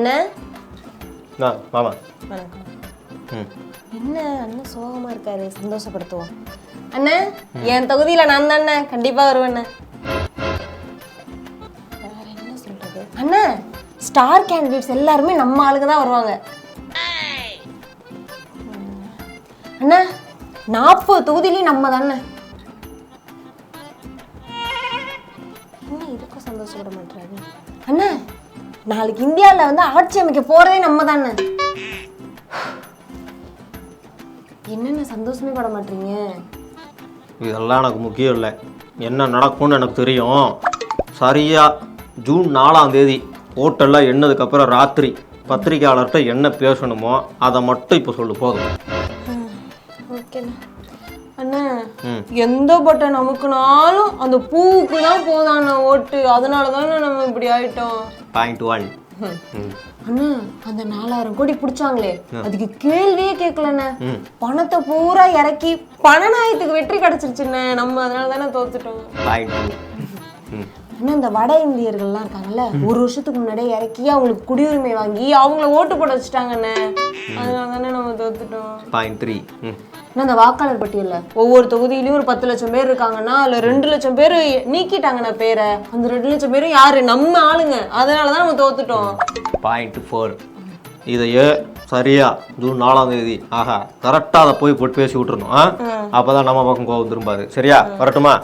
அண்ணன் மாமா வணக்கம். என்ன அண்ணன் சோகமா இருக்காரு, சந்தோஷப்படுத்துவோம். அண்ணன் என் தொகுதியில நான் தான் அண்ணன், கண்டிப்பா வருவேன். வேற என்ன சொல்றது அண்ணன், ஸ்டார் கேண்டிடேட்ஸ் எல்லாருமே நம்ம ஆளுங்க தான் வருவாங்க. அண்ணா 40 தொகுதியிலையும் நம்ம தானே. என்ன இதுக்கும் சந்தோஷப்பட மாட்டாரு அண்ணா? நாளைக்கு இந்தியாவில் வந்து ஆட்சி அமைக்க போறதே நம்ம தானே. என்னென்ன சந்தோஷமே பட மாட்டீங்க? இதெல்லாம் எனக்கு முக்கியம் இல்லை. என்ன நடக்கும்னு எனக்கு தெரியும். சரியா ஜூன் 4ஆம் தேதி ஹோட்டலில் எண்ணதுக்கப்புறம் ராத்திரி பத்திரிகையாளர்கிட்ட என்ன பேசணுமோ அதை மட்டும் இப்போ சொல்லு போதும். ஓகேண்ணா. அண்ணா எந்த பட்டன் அமுக்குனாலும் அந்த பூவுக்கு தான் போதாண்ணா ஓட்டு. அதனால தானே நம்ம இப்படி ஆயிட்டோம். பாயிண்ட் 1. அண்ணா அந்த 4000 கோடி பிடிச்சாங்களே, அதுக்கு கேள்வியே கேட்கலண்ணே. பணத்தை பூரா இறக்கி பணநாயத்துக்கு வெற்றி கிடைச்சிருச்சுண்ணே. நம்ம அதனால தானே தோத்துட்டோம். அண்ணா இந்த வட இந்தியர்கள்லாம் இருக்காங்கல்ல, ஒரு வருஷத்துக்கு முன்னாடியே இறக்கி அவங்களுக்கு குடியுரிமை வாங்கி அவங்கள ஓட்டு போட வச்சுட்டாங்கண்ணே. அதனால தானே நம்ம தோத்துட்டோம். பாயிண்ட் 3. அந்த வாக்காளர் பட்டியல்ல ஒவ்வொரு தொகுதியிலயும் ஒரு 10 லட்சம் பேர் இருக்காங்கன்னா அதுல 2 லட்சம் பேர் நீக்கிட்டாங்கண்ணா பேரை. அந்த 2 லட்சம் பேரும் யாரு? நம்ம ஆளுங்க. அதனாலதான் நம்ம தோத்துட்டோம். பாயிண்ட் 4. இதையே சரியா ஜூன் 4ஆம் தேதி ஆஹா கரெக்டா அதை போய் போட்டு பேசி விட்டுருணும். அப்பதான் நம்ம பக்கம் கோவம் திரும்பாது. சரியா? வரட்டுமா?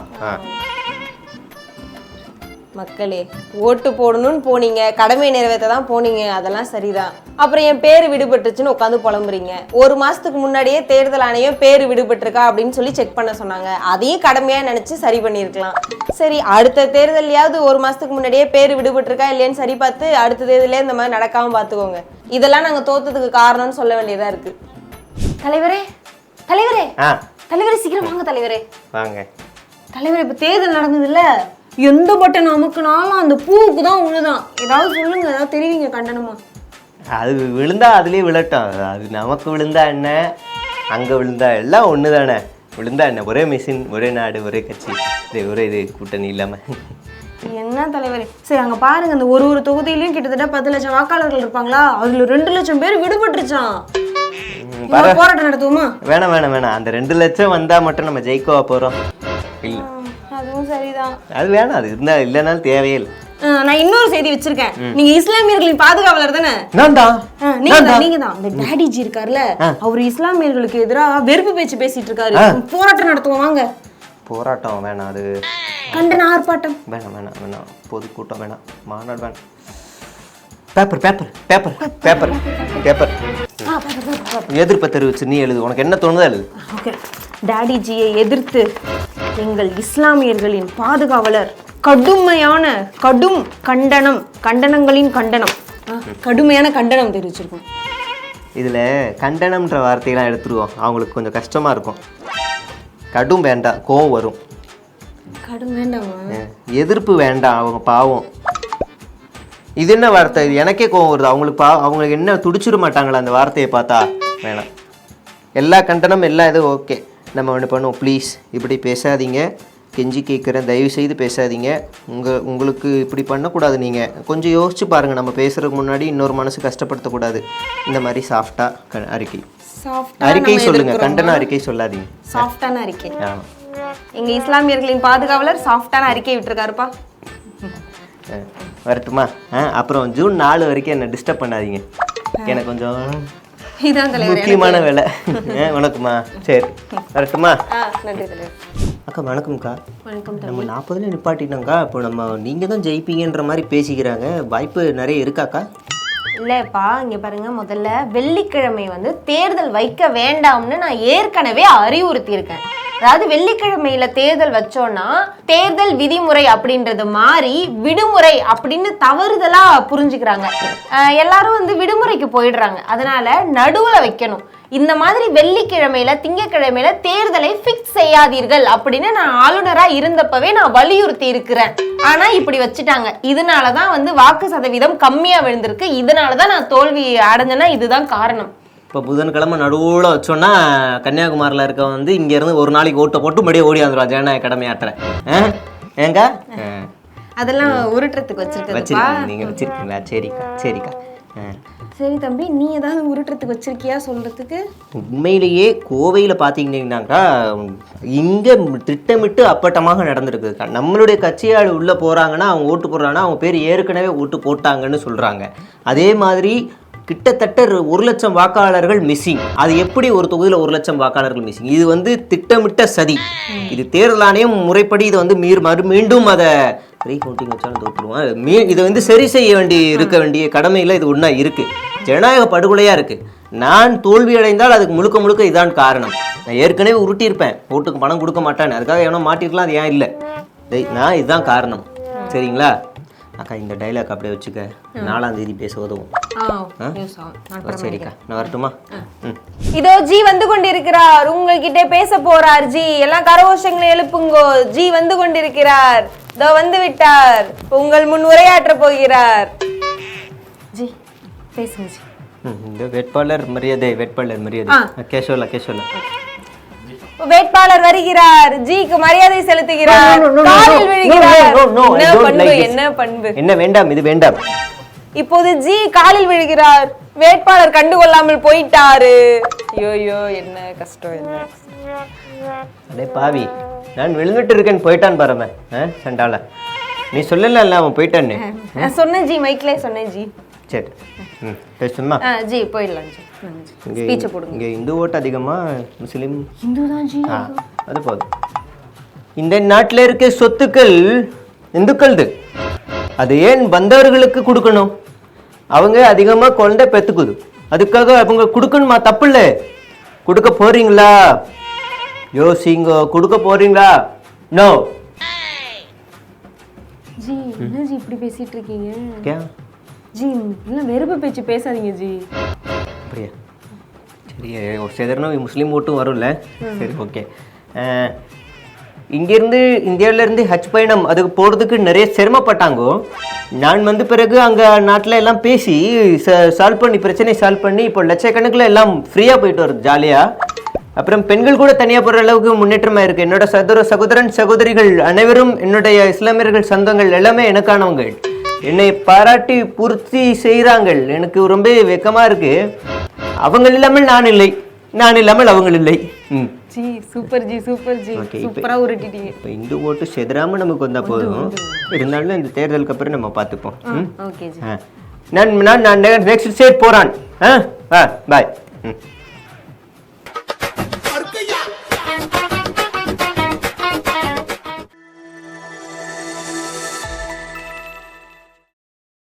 மக்களே, ஓட்டு போடணும்னு போனீங்க, கடமை நிறைவேற்ற தான் போனீங்க, அதெல்லாம் சரிதான். அப்புறம் என் பேரு விடுபட்டுச்சுன்னு உட்காந்து புலம்புறீங்க. 1 மாசத்துக்கு முன்னாடியே தேர்தல் ஆணையம் பேரு விடுபட்டிருக்கா அப்படின்னு சொல்லி செக் பண்ண சொன்னாங்க. அதையும் கடமையா நினைச்சு சரி பண்ணிருக்கலாம். சரி, அடுத்த தேர்தலையாவது 1 மாசத்துக்கு முன்னாடியே பேரு விடுபட்டிருக்கா இல்லையான்னு சரி பார்த்து அடுத்த தேர்தலே இந்த மாதிரி நடக்காம பாத்துக்கோங்க. இதெல்லாம் நாங்க தோத்ததுக்கு காரணம்னு சொல்ல வேண்டியதா இருக்கு. தலைவரே தலைவரே தலைவரே சீக்கிரம் வாங்க தலைவரே. வாங்க தலைவரே. இப்ப தேர்தல் நடந்தது இல்ல, எந்த பட்டன் அமுக்குனாலும் அந்த பூவுக்கு தான் விழுதான். ஏதாவது சொல்லுங்க, ஏதாவது தெரிவிங்க கண்டனமா. அது விழுந்தா அதுலயே விழட்டும். அது நமக்கு விழுந்தா என்ன, அங்க விழுந்தா எல்லாம் ஒண்ணு தானே. விழுந்தா என்ன, ஒரே மிஷின், ஒரே நாடு, ஒரே கட்சி, ஒரே இது கூட்டணி இல்லாம. என்ன தலைவரே. சரி அங்க பாருங்க, அந்த ஒரு தொகுதியிலயும் கிட்டத்தட்ட 10 லட்சம் வாக்காளர்கள் இருப்பாங்களா, அதுல 2 லட்சம் பேர் விடுபட்டுருச்சான். போராட்டம் நடத்துவோமா? வேணாம் வேணாம் வேணாம். அந்த 2 லட்சம் வந்தா மட்டும் நம்ம ஜெயிக்கவா போறோம்? இல்ல, அதுவும் சரிதான். அது வேணாம். அது இருந்தா இல்லைனாலும் தேவையே இல்லை. நான் இன்னொரு செய்தி வச்சிருக்கேன். நீங்க இஸ்லாமியர்களின் பாதுகாவலர் தானே? நீங்க தான். அந்த டாடிஜி இருக்காருல்ல, அவர் இஸ்லாமியர்களுக்கு எதிராக வெறுப்பு பேச்சு பேசிட்டு இருக்காரு. போராட்டம் நடத்துவோம் வாங்க. போராட்டம் வேணாம். அது கண்டன ஆர்ப்பாட்டம் வேணாம் வேணாம் வேணாம். பொதுக்கூட்டம் வேணாம். மாநாடு வேணாம். Paper paper paper paper paper எதிர்ப்பை தெரிவிச்சு நீ எழுது. உனக்கு என்ன தோணுதோ எழுது. டாடிஜியை எதிர்த்து எங்கள் இஸ்லாமியர்களின் பாதுகாவலர் கடும் கண்டனம், கண்டனங்களின் கண்டனம், கடுமையான கண்டனம் தெரிவிச்சிருக்கோம். இதுல கண்டனம்ன்ற வார்த்தையெல்லாம் எடுத்துருவோம். அவங்களுக்கு கொஞ்சம் கஷ்டமா இருக்கும். கடும் வேண்டாம், கோவம் வரும். கடும் வேண்டாம், எதிர்ப்பு வேண்டாம். அவங்க பாவம். இது என்ன வார்த்தை? இது எனக்கே கோவம் வருது. அவங்களுக்கு என்ன துடிச்சிட மாட்டாங்களா அந்த வார்த்தையை பார்த்தா? வேணாம். எல்லா கண்டனம் எல்லா இதுவும் ஓகே. நம்ம ஒன்று பண்ணுவோம். ப்ளீஸ் இப்படி பேசாதீங்க, கெஞ்சி கேட்குறேன், தயவு செய்து பேசாதீங்க. உங்களுக்கு இப்படி பண்ணக்கூடாது. நீங்கள் கொஞ்சம் யோசிச்சு பாருங்கள். நம்ம பேசுகிறதுக்கு முன்னாடி இன்னொரு மனசு கஷ்டப்படுத்தக்கூடாது. இந்த மாதிரி சாஃப்டாக அறிக்கை சொல்லுங்கள். கண்டன அறிக்கை சொல்லாதீங்க. சாஃப்டான அறிக்கை. எங்கள் இஸ்லாமியர்களின் பாதுகாவலர் சாஃப்டான அறிக்கை விட்டுருக்காருப்பா. வரட்டுமா? அப்புறம் ஜூன் 4 வரைக்கும் என்ன டிஸ்டர்ப் பண்ணாதீங்க. எனக்கு கொஞ்சம் முக்கியமான வேலை. வணக்கம்மா. சரி வரட்டுமா? நன்றி தலைவர். அக்கா வணக்கம்க்கா. வணக்கம். நம்ம 40ல நிப்பாட்டிட்டோங்க்கா. இப்போ நீங்கள் தான் ஜெயிப்பீங்கன்ற மாதிரி பேசிக்கிறாங்க. வாய்ப்பு நிறைய இருக்காக்கா? இல்லப்பா, இங்க பாருங்க, முதல்ல வெள்ளிக்கிழமை வந்து தேர்தல் வைக்க வேண்டாம்னு நான் ஏற்கனவே அறிவுறுத்தி இருக்கேன். அதாவது வெள்ளிக்கிழமையில தேர்தல் வச்சோம்னா தேர்தல் விதிமுறை அப்படின்றது மாறி விடுமுறை அப்படின்னு தவறுதலா புரிஞ்சுக்கிறாங்க. எல்லாரும் வந்து விடுமுறைக்கு போயிடுறாங்க. அதனால நடுவுல வைக்கணும். இந்த மாதிரி வெள்ளிக்கிழமையில திங்கக்கிழமையில தேர்தலை பிக்ஸ் செய்யாதீர்கள் அப்படின்னு நான் ஆளுநரா இருந்தப்பவே நான் வலியுறுத்தி இருக்கிறேன். ஆனா இப்படி வச்சுட்டாங்க. இதனாலதான் வந்து வாக்கு சதவீதம் கம்மியா விழுந்திருக்கு. இதனாலதான் நான் தோல்வி அடைஞ்சேன்னா இதுதான் காரணம். இப்போ புதன்கிழமை நடுவில் வச்சோன்னா கன்னியாகுமரியில் இருக்க வந்து இங்கேருந்து ஒரு நாளைக்கு ஓட்டை போட்டு மறுபடியும் ஓடி வந்துடுவா ஜனநாயக கடமை ஆட்டுறேன். ஏங்க அதெல்லாம் உருட்டுறதுக்கு வச்சிருக்கீங்க. நீங்கள் வச்சிருக்கீங்களா? சரிக்கா சரிக்கா. சரி தம்பி, நீ ஏதாவது உருட்டுறதுக்கு வச்சிருக்கியா சொல்றதுக்கு? உண்மையிலேயே கோவையில் பார்த்தீங்கன்னாக்கா இங்கே திட்டமிட்டு அப்பட்டமாக நடந்திருக்குதுக்கா. நம்மளுடைய கட்சியாள் உள்ளே போகிறாங்கன்னா அவங்க ஓட்டு போடுறாங்கன்னா அவங்க பேர் ஏற்கனவே ஓட்டு போட்டாங்கன்னு சொல்கிறாங்க. அதே மாதிரி கிட்டத்தட்ட 1,00,000 வாக்காளர்கள் மிஸ்ஸிங். அது எப்படி ஒரு தொகுதியில் 1,00,000 வாக்காளர்கள் மிஸ்ஸிங்? இது வந்து திட்டமிட்ட சதி. இது தேர்தல் ஆணையம் முறைப்படி இதை வந்து மீண்டும் அதை ரீகவுண்டிங் வச்சாலும் தோற்றுருவோம். இதை வந்து சரி செய்ய இருக்க வேண்டிய கடமையில் இது ஒன்றா இருக்குது. ஜனநாயக படுகொலையாக இருக்குது. நான் தோல்வி அடைந்தால் அதுக்கு முழுக்க இதான் காரணம். நான் ஏற்கனவே உருட்டியிருப்பேன், ஓட்டுக்கு பணம் கொடுக்க மாட்டேன்னு. அதுக்காக எவனோ மாட்டிருக்கலாம், அது ஏன் இல்லை, நான் இதுதான் காரணம். சரிங்களா அக்கா? இந்த டைலாக் அப்படியே வச்சுக்க, 4ஆம் தேதி பேச உதவும். சரிக்கா, நான் வரட்டுமா? இதோ ஜி வந்து கொண்டிருக்கிறார், உங்ககிட்ட பேச போறார். ஜி எல்லாம் கரகோஷங்களை எழுப்புங்கோ. ஜி வந்து கொண்டிருக்கிறார், இதோ வந்து விட்டார், உங்கள் முன் உரையாற்ற போகிறார். ஜி பேசுங்க ஜி. இந்த வேட்பாளர் மரியாதை கேஷோலா வேட்பாளர் வருகிறார். ஜிக்கு மரியாதை செலுத்துகிறார், காலில் விழுகிறார். என்ன பண்பு? என்ன வேண்டாம், இது வேண்டாம். இப்போது ஜி காலில் விழுகிறார். வேட்பாளர் கண்டுகொள்ளாமல் போயிட்டாரு. ஐயோ என்ன கஷ்டம். என்ன அடே பாவி, நான் விழுந்துட்டு இருக்கேன்னு போயிட்டான் பாருமே சண்டால. நீ சொல்லல அவன் போயிட்டான்னு சொன்னேன் ஜி, மைக்ல சொன்னேன் ஜி. சரி பேசுமா ஜி? போயிடலாம் ஜி. ஸ்பீச் போடுங்க. இங்கே இந்து ஓட்டு அதிகமா முஸ்லீம்? இந்து தான் ஜி. அது போதும். இந்த நாட்டில் இருக்க சொத்துக்கள் இந்துக்களது. அது ஏன் வந்தவர்களுக்கு கொடுக்கணும்? அவங்க அதிகமாக குழந்தை பெற்றுக்குது, அதுக்காக அவங்க கொடுக்கணுமா? தப்பு இல்லை. கொடுக்க போறீங்களா? யோசிங்க. கொடுக்க போறீங்களா? நோ. ஜி என்ன ஜி இப்படி பேசிட்டு இருக்கீங்க? கே ஜி இல்லை வெறுப்பு பேச்சு பேசாதீங்க ஜி. அப்படியா? சரி, ஒரு சாதாரண முஸ்லீம் ஓட்டும் வரும்ல. சரி ஓகே. இங்கேருந்து இந்தியாவிலேருந்து ஹஜ் பயணம் அதுக்கு போகிறதுக்கு நிறைய சிரமப்பட்டாங்கோ. நான் வந்து பிறகு அங்கே நாட்டில் எல்லாம் பேசி சால்வ் பண்ணி, பிரச்சனையை சால்வ் பண்ணி இப்போ லட்சக்கணக்கில் எல்லாம் ஃப்ரீயாக போயிட்டு வருது ஜாலியாக. அப்புறம் பெண்கள் கூட தனியாக போகிற அளவுக்கு முன்னேற்றமாக இருக்குது. என்னோட சகோதரன் சகோதரிகள் அனைவரும், என்னுடைய இஸ்லாமியர்கள் சொந்தங்கள் எல்லாமே எனக்கானவங்க. என்னை பாராட்டி பூர்த்தி செய்கிறாங்க. எனக்கு ரொம்ப வெக்கமாக இருக்குது. அவங்க இல்லாமல் நான் இல்லை, நான் இல்லாமல் அவங்க இல்லை. G super G, super G, சூப்பரா உருட்டிட்டீங்க. இப்போ இந்து ஓட்டு செதறாம நமக்கு வந்தா போதும். இருந்தாலும் இந்த தேர்தலுக்கு அப்புறம் நம்ம பார்த்துப்போம். Okay G. நான் நெக்ஸ்ட் ஸ்டேட் போறான். பாய்.